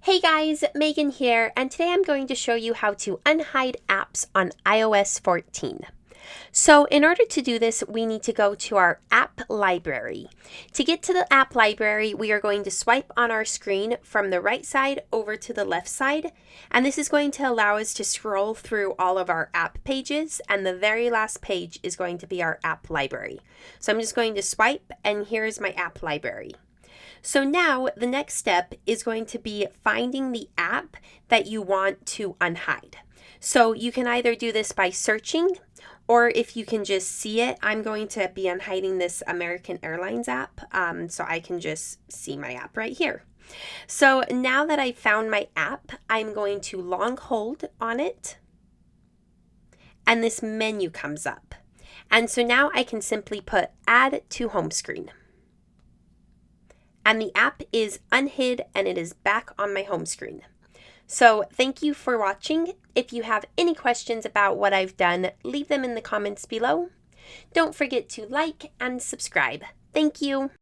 Hey guys, Megan here, and today I'm going to show you how to unhide apps on iOS 14. So in order to do this, we need to go to our app library. To get to the app library, we are going to swipe on our screen from the right side over to the left side, and this is going to allow us to scroll through all of our app pages, and the very last page is going to be our app library. So I'm just going to swipe, and here's my app library. So now the next step is going to be finding the app that you want to unhide. So you can either do this by searching, or if you can just see it, I'm going to be unhiding this American Airlines app, so I can just see my app right here. So now that I've found my app, I'm going to long hold on it, and this menu comes up. And so now I can simply put Add to Home Screen. And the app is unhid and it is back on my home screen. So thank you for watching. If you have any questions about what I've done, leave them in the comments below. Don't forget to like and subscribe. Thank you.